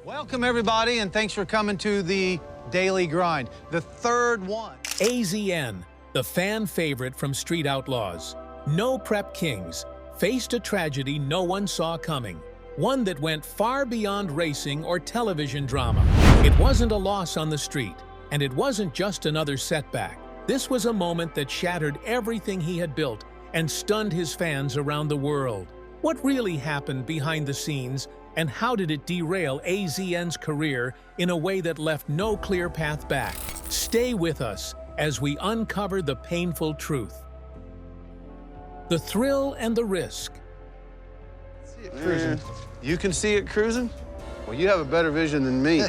Welcome, everybody, and thanks for coming to the Daily Grind, the third one. AZN, the fan favorite from Street Outlaws. No prep kings, faced a tragedy no one saw coming. One that went far beyond racing or television drama. It wasn't a loss on the street, and it wasn't just another setback. This was a moment that shattered everything he had built and stunned his fans around the world. What really happened behind the scenes, and how did it derail AZN's career in a way that left no clear path back? Stay with us as we uncover the painful truth. The thrill and the risk. See it cruising. You can see it cruising? Well, you have a better vision than me.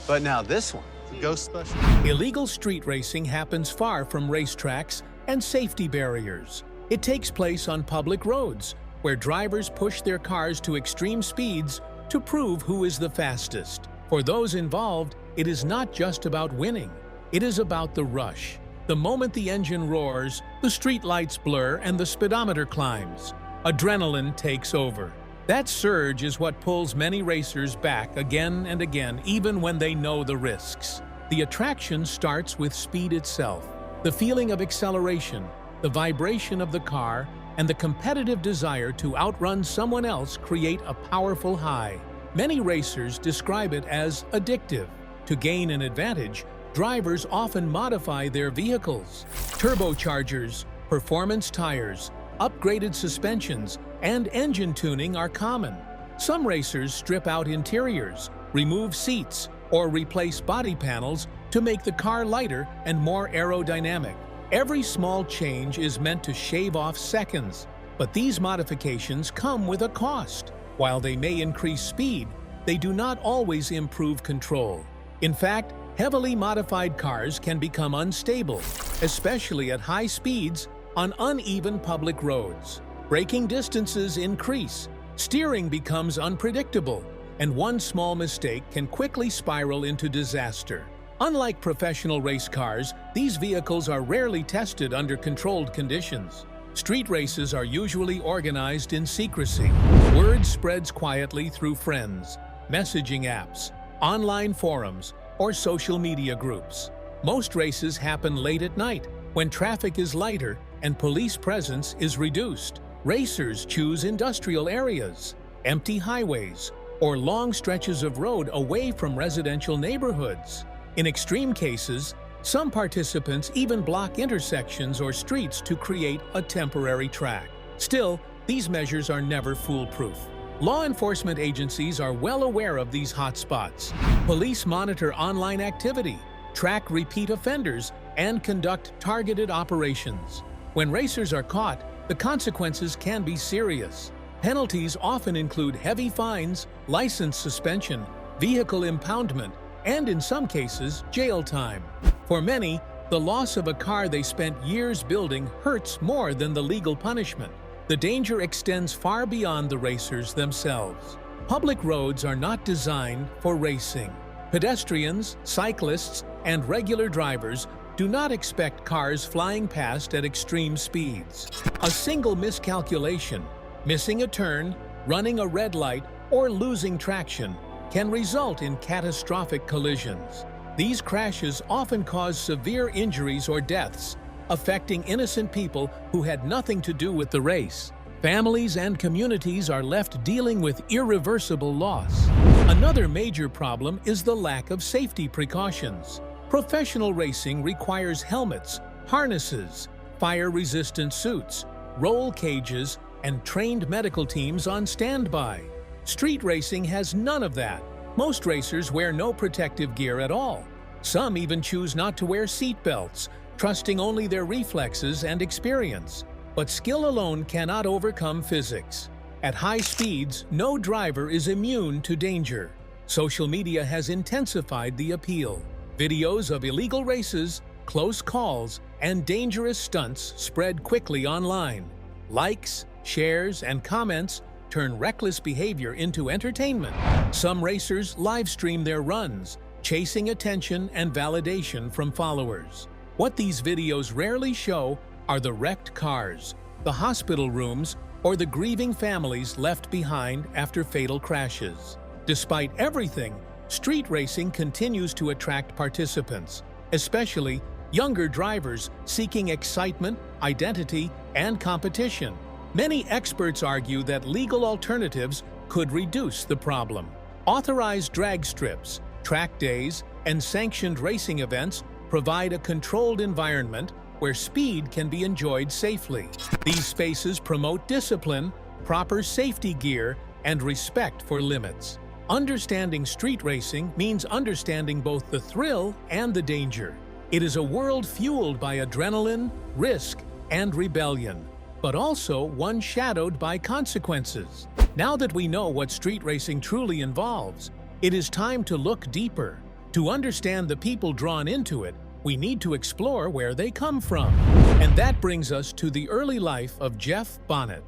But now this one, the ghost special. Illegal street racing happens far from racetracks and safety barriers. It takes place on public roads, where drivers push their cars to extreme speeds to prove who is the fastest. For those involved, it is not just about winning. It is about the rush. The moment the engine roars, the street lights blur and the speedometer climbs. Adrenaline takes over. That surge is what pulls many racers back again and again, even when they know the risks. The attraction starts with speed itself. The feeling of acceleration, the vibration of the car, and the competitive desire to outrun someone else create a powerful high. Many racers describe it as addictive. To gain an advantage, drivers often modify their vehicles. Turbochargers, performance tires, upgraded suspensions, and engine tuning are common. Some racers strip out interiors, remove seats, or replace body panels to make the car lighter and more aerodynamic. Every small change is meant to shave off seconds, but these modifications come with a cost. While they may increase speed, they do not always improve control. In fact, heavily modified cars can become unstable, especially at high speeds on uneven public roads. Braking distances increase, steering becomes unpredictable, and one small mistake can quickly spiral into disaster. Unlike professional race cars, these vehicles are rarely tested under controlled conditions. Street races are usually organized in secrecy. Word spreads quietly through friends, messaging apps, online forums, or social media groups. Most races happen late at night, when traffic is lighter and police presence is reduced. Racers choose industrial areas, empty highways, or long stretches of road away from residential neighborhoods. In extreme cases, some participants even block intersections or streets to create a temporary track. Still, these measures are never foolproof. Law enforcement agencies are well aware of these hotspots. Police monitor online activity, track repeat offenders, and conduct targeted operations. When racers are caught, the consequences can be serious. Penalties often include heavy fines, license suspension, vehicle impoundment, and in some cases, jail time. For many, the loss of a car they spent years building hurts more than the legal punishment. The danger extends far beyond the racers themselves. Public roads are not designed for racing. Pedestrians, cyclists, and regular drivers do not expect cars flying past at extreme speeds. A single miscalculation, missing a turn, running a red light, or losing traction can result in catastrophic collisions. These crashes often cause severe injuries or deaths, affecting innocent people who had nothing to do with the race. Families and communities are left dealing with irreversible loss. Another major problem is the lack of safety precautions. Professional racing requires helmets, harnesses, fire-resistant suits, roll cages, and trained medical teams on standby. Street racing has none of that. Most racers wear no protective gear at all. Some even choose not to wear seat belts, trusting only their reflexes and experience. But skill alone cannot overcome physics. At high speeds, no driver is immune to danger. Social media has intensified the appeal. Videos of illegal races, close calls, and dangerous stunts spread quickly online. Likes, shares, and comments turn reckless behavior into entertainment. Some racers live-stream their runs, chasing attention and validation from followers. What these videos rarely show are the wrecked cars, the hospital rooms, or the grieving families left behind after fatal crashes. Despite everything, street racing continues to attract participants, especially younger drivers seeking excitement, identity, and competition. Many experts argue that legal alternatives could reduce the problem. Authorized drag strips, track days, and sanctioned racing events provide a controlled environment where speed can be enjoyed safely. These spaces promote discipline, proper safety gear, and respect for limits. Understanding street racing means understanding both the thrill and the danger. It is a world fueled by adrenaline, risk, and rebellion, but also one shadowed by consequences. Now that we know what street racing truly involves, it is time to look deeper. To understand the people drawn into it, we need to explore where they come from. And that brings us to the early life of Jeff Bonnet.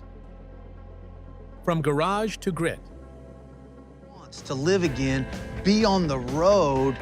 From garage to grit. Wants to live again, be on the road,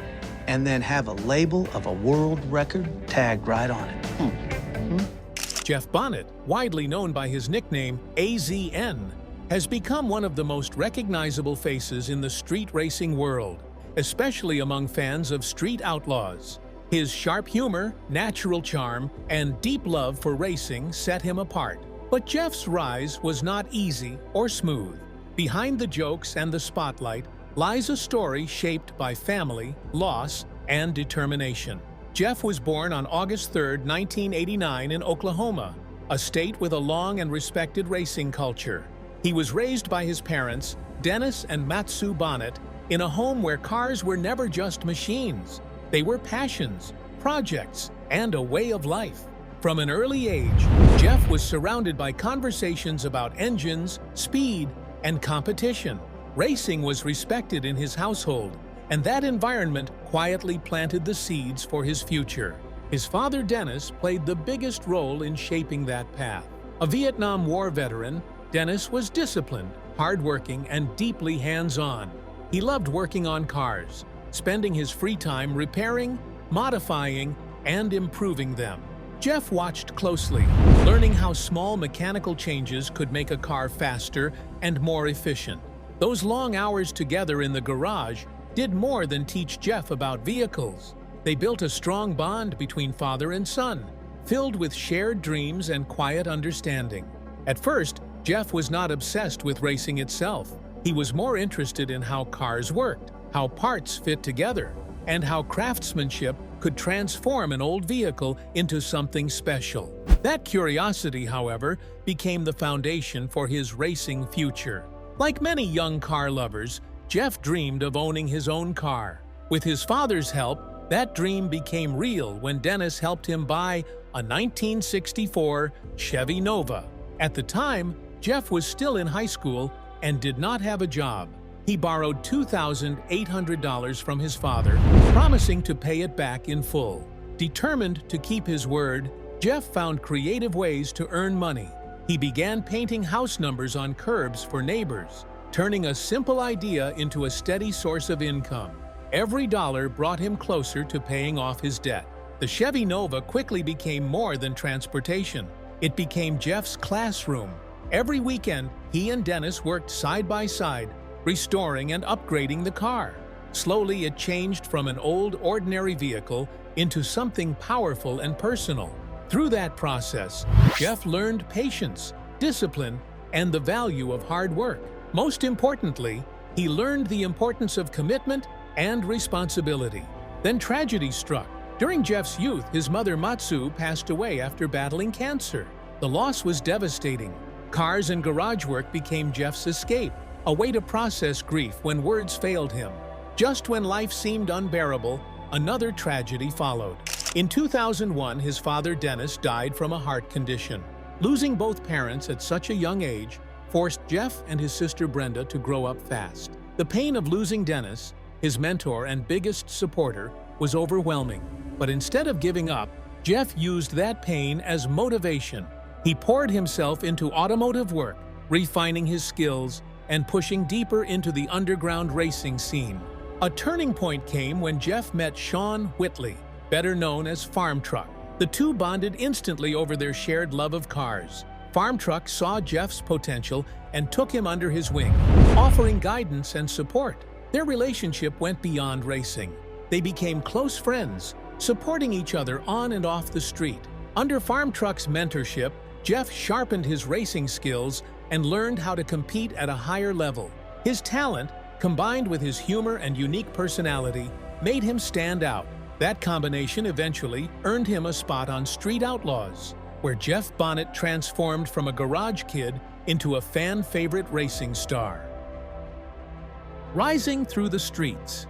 and then have a label of a world record tagged right on it. Jeff Bonnet, widely known by his nickname AZN, has become one of the most recognizable faces in the street racing world, especially among fans of street outlaws. His sharp humor, natural charm, and deep love for racing set him apart. But Jeff's rise was not easy or smooth. Behind the jokes and the spotlight lies a story shaped by family, loss, and determination. Jeff was born on August 3, 1989 in Oklahoma, a state with a long and respected racing culture. He was raised by his parents, Dennis and Matsu Bonnet, in a home where cars were never just machines. They were passions, projects, and a way of life. From an early age, Jeff was surrounded by conversations about engines, speed, and competition. Racing was respected in his household, and that environment quietly planted the seeds for his future. His father, Dennis, played the biggest role in shaping that path. A Vietnam War veteran, Dennis was disciplined, hardworking, and deeply hands-on. He loved working on cars, spending his free time repairing, modifying, and improving them. Jeff watched closely, learning how small mechanical changes could make a car faster and more efficient. Those long hours together in the garage did more than teach Jeff about vehicles. They built a strong bond between father and son, filled with shared dreams and quiet understanding. At first, Jeff was not obsessed with racing itself. He was more interested in how cars worked, how parts fit together, and how craftsmanship could transform an old vehicle into something special. That curiosity, however, became the foundation for his racing future. Like many young car lovers, Jeff dreamed of owning his own car. With his father's help, that dream became real when Dennis helped him buy a 1964 Chevy Nova. At the time, Jeff was still in high school and did not have a job. He borrowed $2,800 from his father, promising to pay it back in full. Determined to keep his word, Jeff found creative ways to earn money. He began painting house numbers on curbs for neighbors, turning a simple idea into a steady source of income. Every dollar brought him closer to paying off his debt. The Chevy Nova quickly became more than transportation. It became Jeff's classroom. Every weekend, he and Dennis worked side by side, restoring and upgrading the car. Slowly, it changed from an old, ordinary vehicle into something powerful and personal. Through that process, Jeff learned patience, discipline, and the value of hard work. Most importantly, he learned the importance of commitment and responsibility. Then tragedy struck. During Jeff's youth, his mother Matsu passed away after battling cancer. The loss was devastating. Cars and garage work became Jeff's escape, a way to process grief when words failed him. Just when life seemed unbearable, another tragedy followed. In 2001, his father Dennis died from a heart condition. Losing both parents at such a young age forced Jeff and his sister Brenda to grow up fast. The pain of losing Dennis, his mentor and biggest supporter, was overwhelming. But instead of giving up, Jeff used that pain as motivation. He poured himself into automotive work, refining his skills and pushing deeper into the underground racing scene. A turning point came when Jeff met Sean Whitley, better known as Farm Truck. The two bonded instantly over their shared love of cars. Farm Truck saw Jeff's potential and took him under his wing, offering guidance and support. Their relationship went beyond racing. They became close friends, supporting each other on and off the street. Under Farm Truck's mentorship, Jeff sharpened his racing skills and learned how to compete at a higher level. His talent, combined with his humor and unique personality, made him stand out. That combination eventually earned him a spot on Street Outlaws, where Jeff Bonnet transformed from a garage kid into a fan-favorite racing star. Rising through the streets.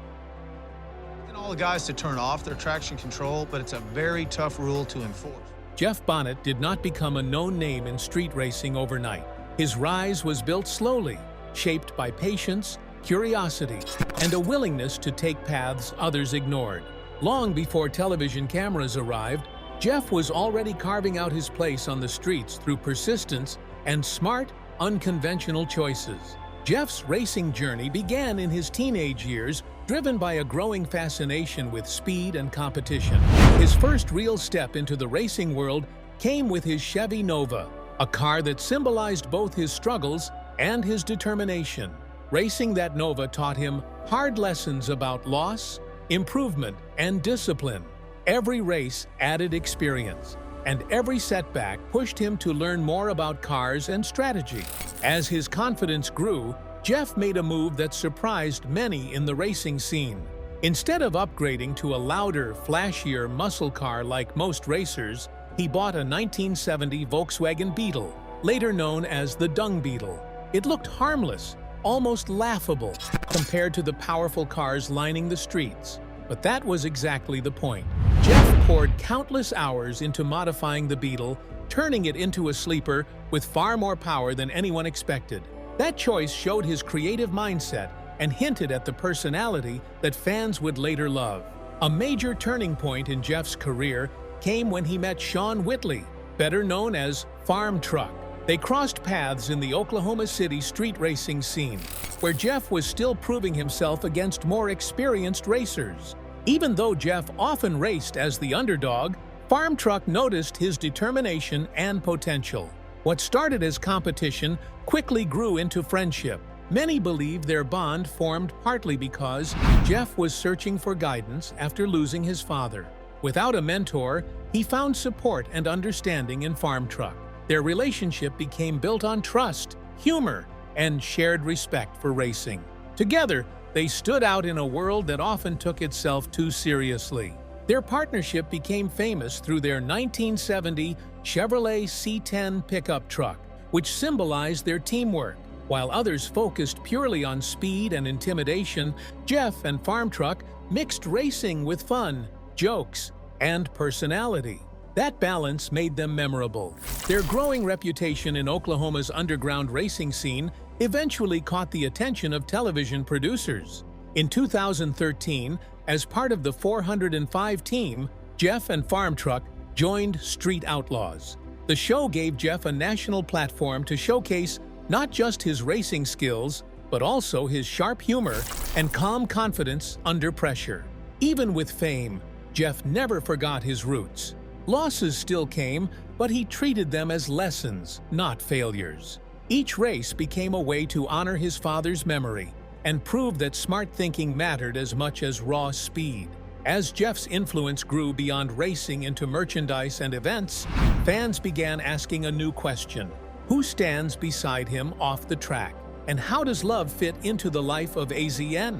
All the guys to turn off their traction control, but it's a very tough rule to enforce. Jeff Bonnet did not become a known name in street racing overnight. His rise was built slowly, shaped by patience, curiosity, and a willingness to take paths others ignored. Long before television cameras arrived, Jeff was already carving out his place on the streets through persistence and smart, unconventional choices. Jeff's racing journey began in his teenage years, driven by a growing fascination with speed and competition. His first real step into the racing world came with his Chevy Nova, a car that symbolized both his struggles and his determination. Racing that Nova taught him hard lessons about loss, improvement, and discipline. Every race added experience, and every setback pushed him to learn more about cars and strategy. As his confidence grew, Jeff made a move that surprised many in the racing scene. Instead of upgrading to a louder, flashier muscle car like most racers, he bought a 1970 Volkswagen Beetle, later known as the Dung Beetle. It looked harmless, almost laughable, compared to the powerful cars lining the streets. But that was exactly the point. Jeff poured countless hours into modifying the Beetle, turning it into a sleeper with far more power than anyone expected. That choice showed his creative mindset and hinted at the personality that fans would later love. A major turning point in Jeff's career came when he met Sean Whitley, better known as Farm Truck. They crossed paths in the Oklahoma City street racing scene, where Jeff was still proving himself against more experienced racers. Even though Jeff often raced as the underdog, Farm Truck noticed his determination and potential. What started as competition quickly grew into friendship. Many believe their bond formed partly because Jeff was searching for guidance after losing his father. Without a mentor, he found support and understanding in Farm Truck. Their relationship became built on trust, humor, and shared respect for racing. Together, they stood out in a world that often took itself too seriously. Their partnership became famous through their 1970 Chevrolet C10 pickup truck, which symbolized their teamwork. While others focused purely on speed and intimidation, Jeff and Farm Truck mixed racing with fun, jokes, and personality. That balance made them memorable. Their growing reputation in Oklahoma's underground racing scene eventually caught the attention of television producers. In 2013, as part of the 405 team, Jeff and Farm Truck joined Street Outlaws. The show gave Jeff a national platform to showcase not just his racing skills, but also his sharp humor and calm confidence under pressure. Even with fame, Jeff never forgot his roots. Losses still came, but he treated them as lessons, not failures. Each race became a way to honor his father's memory and prove that smart thinking mattered as much as raw speed. As Jeff's influence grew beyond racing into merchandise and events, fans began asking a new question. Who stands beside him off the track? And how does love fit into the life of AZN?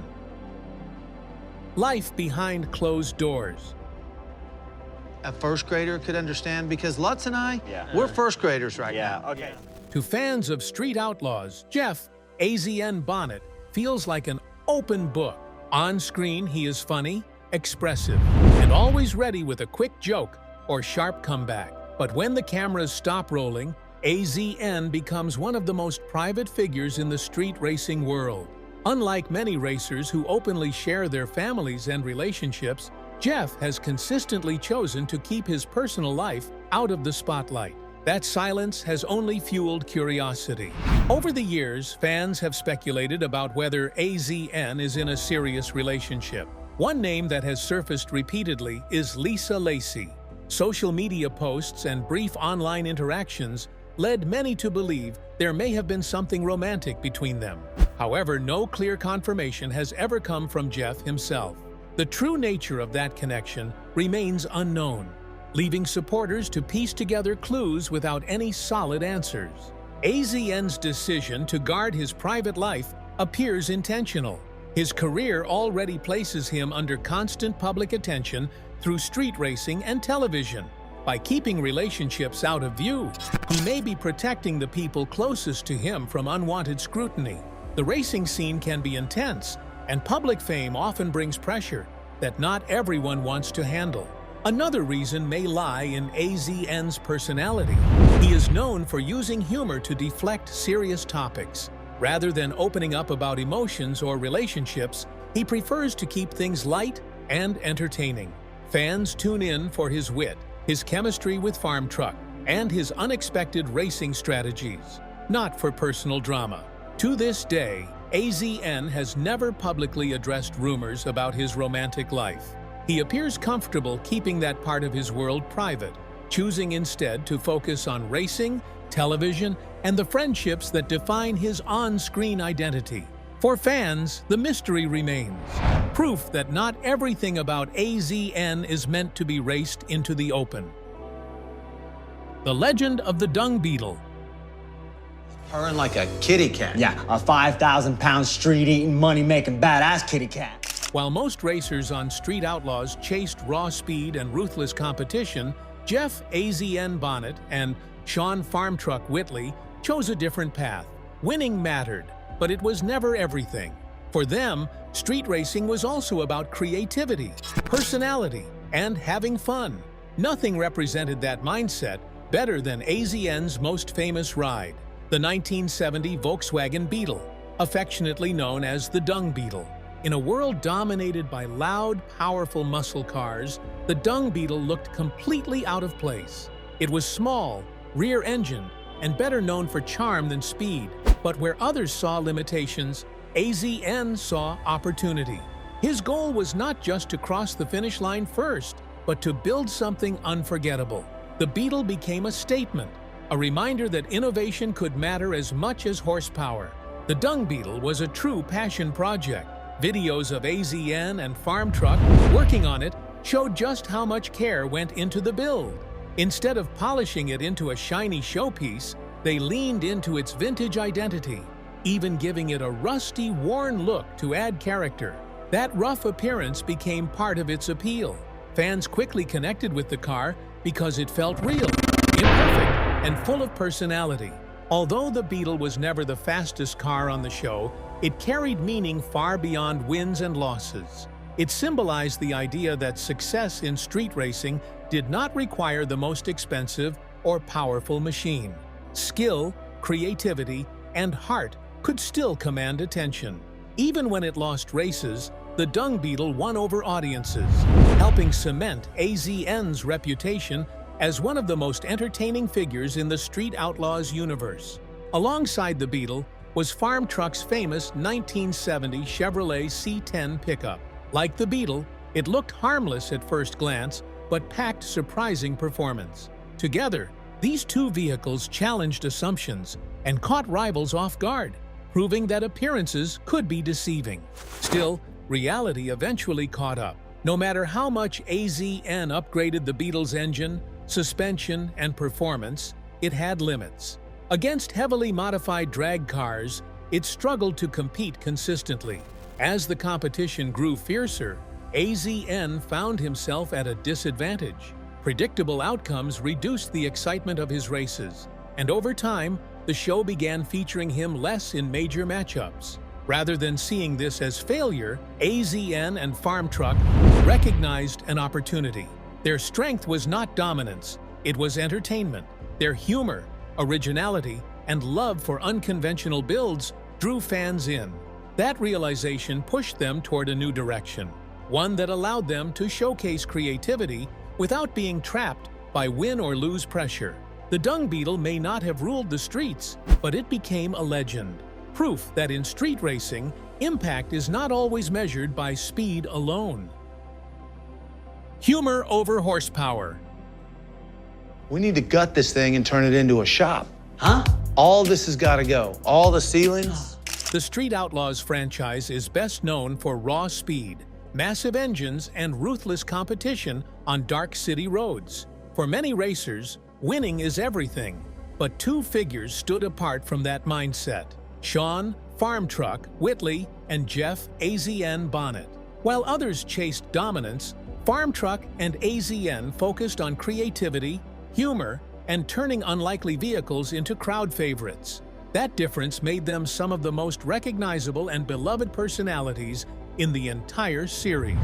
Life behind closed doors. A first grader could understand, because Lutz and I, we're first graders right now. Okay. To fans of Street Outlaws, Jeff, AZN Bonnet, feels like an open book. On screen, he is funny, expressive, and always ready with a quick joke or sharp comeback. But when the cameras stop rolling, AZN becomes one of the most private figures in the street racing world. Unlike many racers who openly share their families and relationships, Jeff has consistently chosen to keep his personal life out of the spotlight. That silence has only fueled curiosity. Over the years, fans have speculated about whether AZN is in a serious relationship. One name that has surfaced repeatedly is Lisa Lacey. Social media posts and brief online interactions led many to believe there may have been something romantic between them. However, no clear confirmation has ever come from Jeff himself. The true nature of that connection remains unknown, leaving supporters to piece together clues without any solid answers. AZN's decision to guard his private life appears intentional. His career already places him under constant public attention through street racing and television. By keeping relationships out of view, he may be protecting the people closest to him from unwanted scrutiny. The racing scene can be intense, and public fame often brings pressure that not everyone wants to handle. Another reason may lie in AZN's personality. He is known for using humor to deflect serious topics. Rather than opening up about emotions or relationships, he prefers to keep things light and entertaining. Fans tune in for his wit, his chemistry with Farm Truck, and his unexpected racing strategies, not for personal drama. To this day, AZN has never publicly addressed rumors about his romantic life. He appears comfortable keeping that part of his world private, choosing instead to focus on racing, television, and the friendships that define his on-screen identity. For fans, the mystery remains, proof that not everything about AZN is meant to be raced into the open. The Legend of the Dung Beetle. Purring like a kitty cat. Yeah, a 5,000-pound street-eating, money-making, badass kitty cat. While most racers on Street Outlaws chased raw speed and ruthless competition, Jeff AZN Bonnet and Sean Farm Truck Whitley chose a different path. Winning mattered, but it was never everything. For them, street racing was also about creativity, personality, and having fun. Nothing represented that mindset better than AZN's most famous ride, the 1970 Volkswagen Beetle, affectionately known as the Dung Beetle. In a world dominated by loud, powerful muscle cars, the Dung Beetle looked completely out of place. It was small, rear-engined, and better known for charm than speed. But where others saw limitations, AZN saw opportunity. His goal was not just to cross the finish line first, but to build something unforgettable. The Beetle became a statement, a reminder that innovation could matter as much as horsepower. The Dung Beetle was a true passion project. Videos of AZN and Farm Truck working on it showed just how much care went into the build. Instead of polishing it into a shiny showpiece, they leaned into its vintage identity, even giving it a rusty, worn look to add character. That rough appearance became part of its appeal. Fans quickly connected with the car because it felt real, imperfect, and full of personality. Although the Beetle was never the fastest car on the show, it carried meaning far beyond wins and losses. It symbolized the idea that success in street racing did not require the most expensive or powerful machine. Skill, creativity, and heart could still command attention. Even when it lost races, the Dung Beetle won over audiences, helping cement AZN's reputation as one of the most entertaining figures in the Street Outlaws universe. Alongside the Beetle was Farm Truck's famous 1970 Chevrolet C10 pickup. Like the Beetle, it looked harmless at first glance, but packed surprising performance. Together, these two vehicles challenged assumptions and caught rivals off guard, proving that appearances could be deceiving. Still, reality eventually caught up. No matter how much AZN upgraded the Beetle's engine, suspension, and performance, it had limits. Against heavily modified drag cars, it struggled to compete consistently. As the competition grew fiercer, AZN found himself at a disadvantage. Predictable outcomes reduced the excitement of his races, and over time, the show began featuring him less in major matchups. Rather than seeing this as failure, AZN and Farm Truck recognized an opportunity. Their strength was not dominance, it was entertainment. Their humor, originality, and love for unconventional builds drew fans in. That realization pushed them toward a new direction, one that allowed them to showcase creativity without being trapped by win or lose pressure. The Dung Beetle may not have ruled the streets, but it became a legend. Proof that in street racing, impact is not always measured by speed alone. Humor over horsepower. We need to gut this thing and turn it into a shop. Huh? All this has got to go. All the ceilings, The Street Outlaws franchise is best known for raw speed, massive engines, and ruthless competition on dark city roads. For many racers, winning is everything. But two figures stood apart from that mindset: Sean Farm Truck Whitley and Jeff AZN Bonnet. While others chased dominance, Farm Truck and AZN focused on creativity, humor, and turning unlikely vehicles into crowd favorites. That difference made them some of the most recognizable and beloved personalities in the entire series.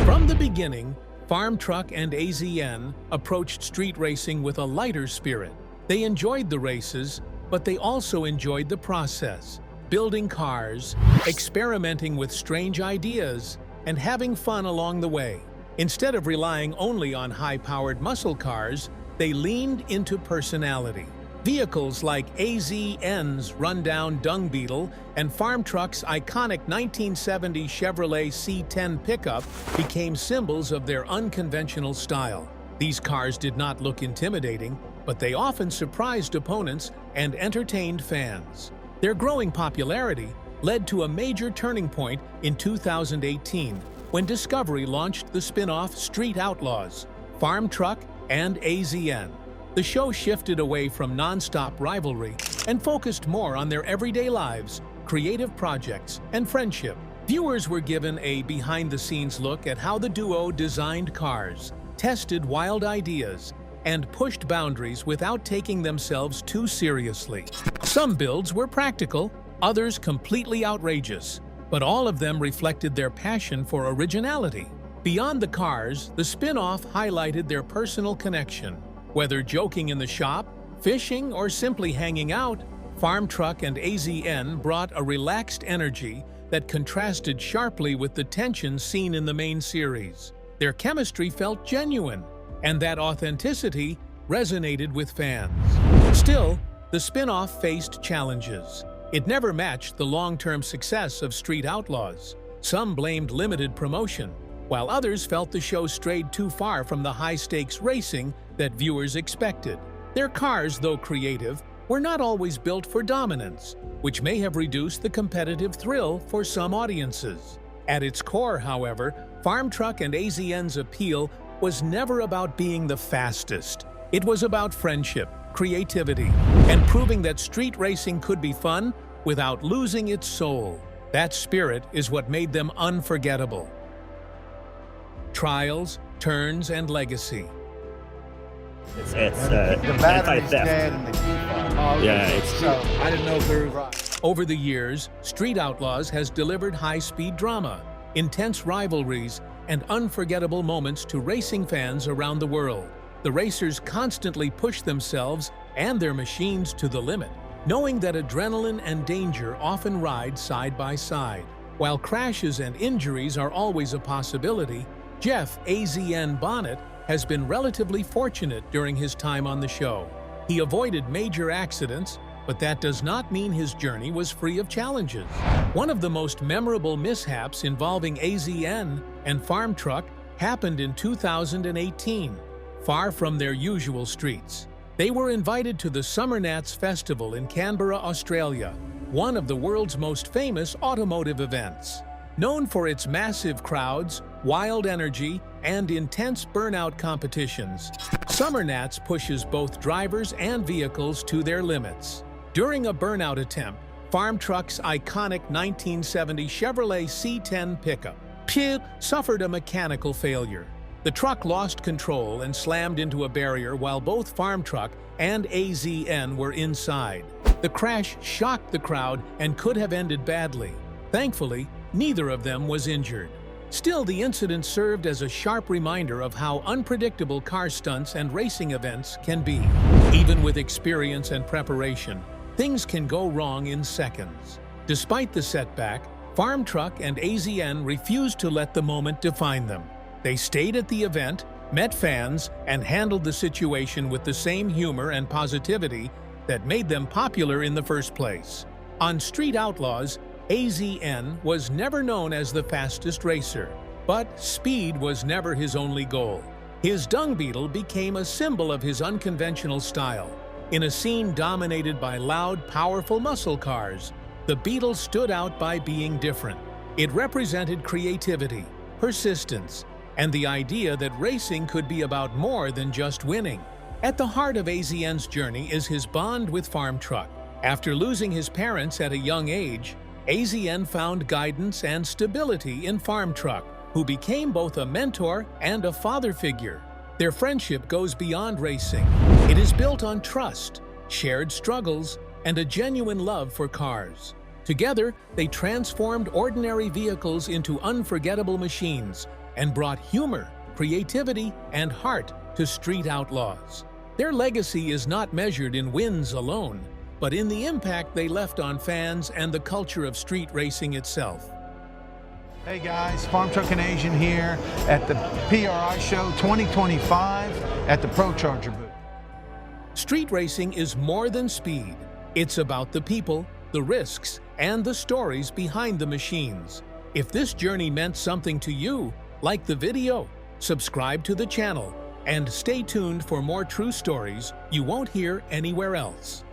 From the beginning, Farm Truck and AZN approached street racing with a lighter spirit. They enjoyed the races, but they also enjoyed the process, building cars, experimenting with strange ideas, and having fun along the way. Instead of relying only on high-powered muscle cars, they leaned into personality. Vehicles like AZN's rundown Dung Beetle and Farm Truck's iconic 1970 Chevrolet C10 pickup became symbols of their unconventional style. These cars did not look intimidating, but they often surprised opponents and entertained fans. Their growing popularity led to a major turning point in 2018 when Discovery launched the spin-off Street Outlaws, Farm Truck, and AZN. The show shifted away from non-stop rivalry and focused more on their everyday lives, creative projects, and friendship. Viewers were given a behind-the-scenes look at how the duo designed cars, tested wild ideas, and pushed boundaries without taking themselves too seriously. Some builds were practical, others completely outrageous, but all of them reflected their passion for originality. Beyond the cars, the spin-off highlighted their personal connection. Whether joking in the shop, fishing, or simply hanging out, Farm Truck and AZN brought a relaxed energy that contrasted sharply with the tension seen in the main series. Their chemistry felt genuine, and that authenticity resonated with fans. Still, the spin-off faced challenges. It never matched the long-term success of Street Outlaws. Some blamed limited promotion, while others felt the show strayed too far from the high-stakes racing that viewers expected. Their cars, though creative, were not always built for dominance, which may have reduced the competitive thrill for some audiences. At its core, however, Farm Truck and AZN's appeal was never about being the fastest. It was about friendship, creativity, and proving that street racing could be fun without losing its soul. That spirit is what made them unforgettable. Trials, turns, and legacy. It's The battery's anti-theft. dead and the key fob. Yeah, it's So I didn't know if there was. Over the years, Street Outlaws has delivered high-speed drama, intense rivalries, and unforgettable moments to racing fans around the world. The racers constantly push themselves and their machines to the limit, knowing that adrenaline and danger often ride side by side. While crashes and injuries are always a possibility, Jeff AZN Bonnet has been relatively fortunate during his time on the show. He avoided major accidents, but that does not mean his journey was free of challenges. One of the most memorable mishaps involving AZN and Farm Truck happened in 2018, far from their usual streets. They were invited to the Summer Nats Festival in Canberra, Australia, one of the world's most famous automotive events. Known for its massive crowds, wild energy, and intense burnout competitions, Summer Nats pushes both drivers and vehicles to their limits. During a burnout attempt, Farm Truck's iconic 1970 Chevrolet C10 pickup suffered a mechanical failure. The truck lost control and slammed into a barrier while both Farm Truck and AZN were inside. The crash shocked the crowd and could have ended badly. Thankfully, neither of them was injured. Still, the incident served as a sharp reminder of how unpredictable car stunts and racing events can be. Even with experience and preparation, things can go wrong in seconds. Despite the setback, Farm Truck and AZN refused to let the moment define them. They stayed at the event, met fans, and handled the situation with the same humor and positivity that made them popular in the first place. On Street Outlaws, AZN was never known as the fastest racer, but speed was never his only goal. His Dung Beetle became a symbol of his unconventional style. In a scene dominated by loud, powerful muscle cars, the Beetle stood out by being different. It represented creativity, persistence, and the idea that racing could be about more than just winning. At the heart of AZN's journey is his bond with Farm Truck. After losing his parents at a young age, AZN found guidance and stability in Farm Truck, who became both a mentor and a father figure. Their friendship goes beyond racing. It is built on trust, shared struggles, and a genuine love for cars. Together, they transformed ordinary vehicles into unforgettable machines and brought humor, creativity, and heart to street outlaws. Their legacy is not measured in wins alone, but in the impact they left on fans and the culture of street racing itself. Hey guys, Farm Truck and Asian here at the PRI Show 2025 at the Pro Charger booth. Street racing is more than speed. It's about the people, the risks, and the stories behind the machines. If this journey meant something to you, like the video, subscribe to the channel, and stay tuned for more true stories you won't hear anywhere else.